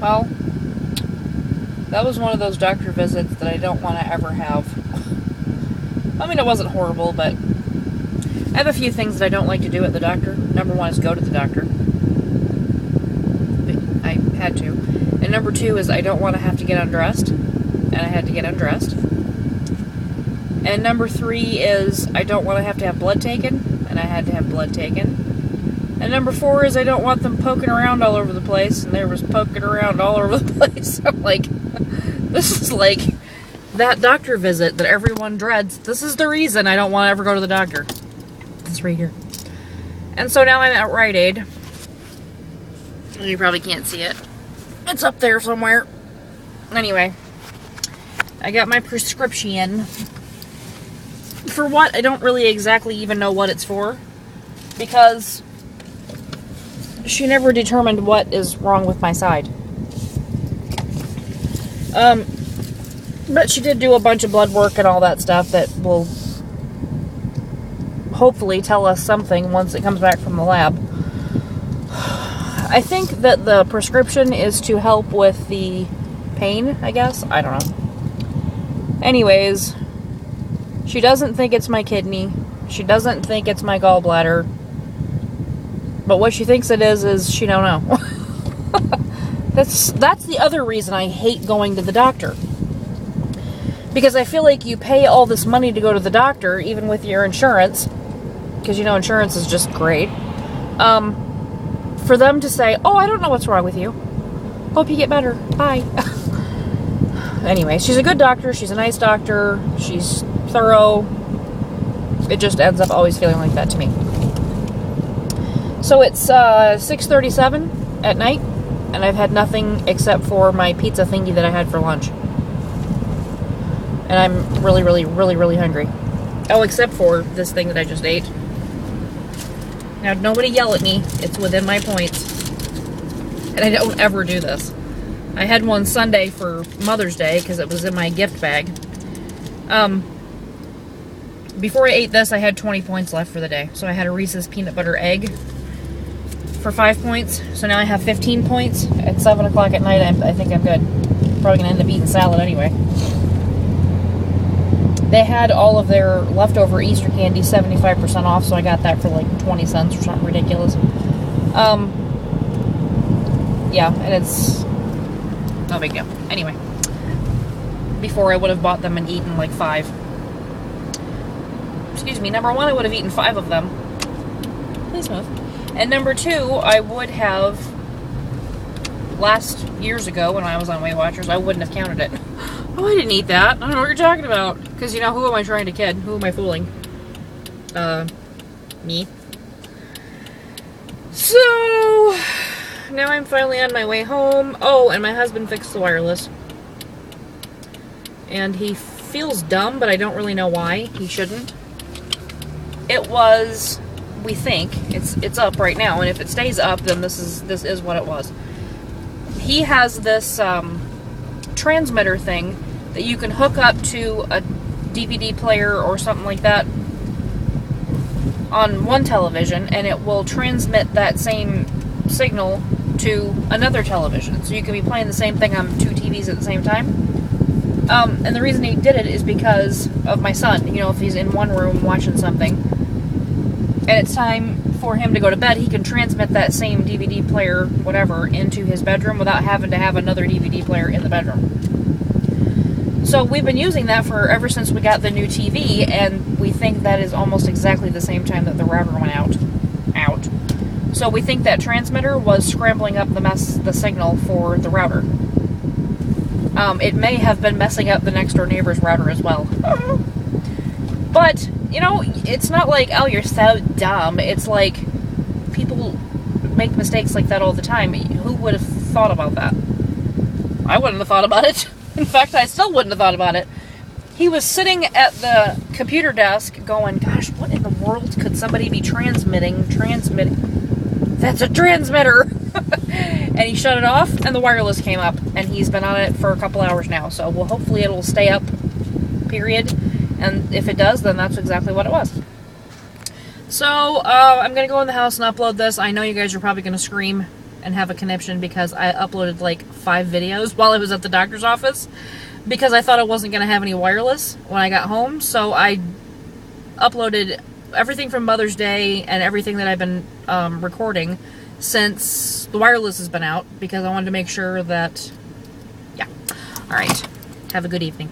Well, that was one of those doctor visits that I don't want to ever have. I mean, it wasn't horrible, but I have a few things that I don't like to do at the doctor. Number one is go to the doctor. I had to. And number two is I don't want to have to get undressed. And I had to get undressed. And number three is I don't want to have blood taken. And I had to have blood taken. And number four is I don't want them poking around all over the place. And there was poking around all over the place. I'm like, this is like that doctor visit that everyone dreads. This is the reason I don't want to ever go to the doctor. It's right here. And so now I'm at Rite Aid. You probably can't see it. It's up there somewhere. Anyway, I got my prescription. For what? I don't really exactly even know what it's for. Because she never determined what is wrong with my side. But she did do a bunch of blood work and all that stuff that will hopefully tell us something once it comes back from the lab. I think that the prescription is to help with the pain, I guess. I don't know. Anyways, she doesn't think it's my kidney. She doesn't think it's my gallbladder. But what she thinks it is she don't know. That's the other reason I hate going to the doctor. Because I feel like you pay all this money to go to the doctor, even with your insurance, because you know insurance is just great, for them to say, oh, I don't know what's wrong with you. Hope you get better. Bye. Anyway, she's a good doctor. She's a nice doctor. She's thorough. It just ends up always feeling like that to me. So it's 6:37 at night, and I've had nothing except for my pizza thingy that I had for lunch. And I'm really, really, really, really hungry. Oh, except for this thing that I just ate. Now, nobody yell at me. It's within my points. And I don't ever do this. I had one Sunday for Mother's Day because it was in my gift bag. Before I ate this, I had 20 points left for the day. So I had a Reese's peanut butter egg for 5 points. So now I have 15 points. At 7 o'clock at night, I think I'm good. Probably going to end up eating salad anyway. They had all of their leftover Easter candy 75% off, so I got that for like 20 cents or something ridiculous. Yeah, and it's no big deal. Anyway, before I would have bought them and eaten like 5. Excuse me, number 1, I would have eaten 5 of them. Please move. And number 2, I would have, years ago when I was on Weight Watchers, I wouldn't have counted it. Oh, I didn't eat that. I don't know what you're talking about. Because, you know, who am I trying to kid? Who am I fooling? Me. So, now I'm finally on my way home. Oh, and my husband fixed the wireless. And he feels dumb, but I don't really know why. He shouldn't. It was, we think, it's up right now. And if it stays up, then this is what it was. He has this, transmitter thing that you can hook up to a DVD player or something like that on one television, and it will transmit that same signal to another television. So you can be playing the same thing on 2 TVs at the same time. And the reason he did it is because of my son. You know, if he's in one room watching something and it's time for him to go to bed, he can transmit that same DVD player, whatever, into his bedroom without having to have another DVD player in the bedroom. So we've been using that for ever since we got the new TV, and we think that is almost exactly the same time that the router went out. So we think that transmitter was scrambling up the signal for the router. It may have been messing up the next door neighbor's router as well. But, you know, it's not like, oh, you're so dumb. It's like, people make mistakes like that all the time. Who would have thought about that? I wouldn't have thought about it. In fact, I still wouldn't have thought about it. He was sitting at the computer desk going, gosh, what in the world could somebody be transmitting? That's a transmitter! And he shut it off, and the wireless came up, and he's been on it for a couple hours now. So, well, hopefully it'll stay up, period. And if it does, then that's exactly what it was. So, I'm going to go in the house and upload this. I know you guys are probably going to scream and have a connection because I uploaded like 5 videos while I was at the doctor's office because I thought I wasn't going to have any wireless when I got home. So I uploaded everything from Mother's Day and everything that I've been recording since the wireless has been out because I wanted to make sure that, yeah. All right. Have a good evening.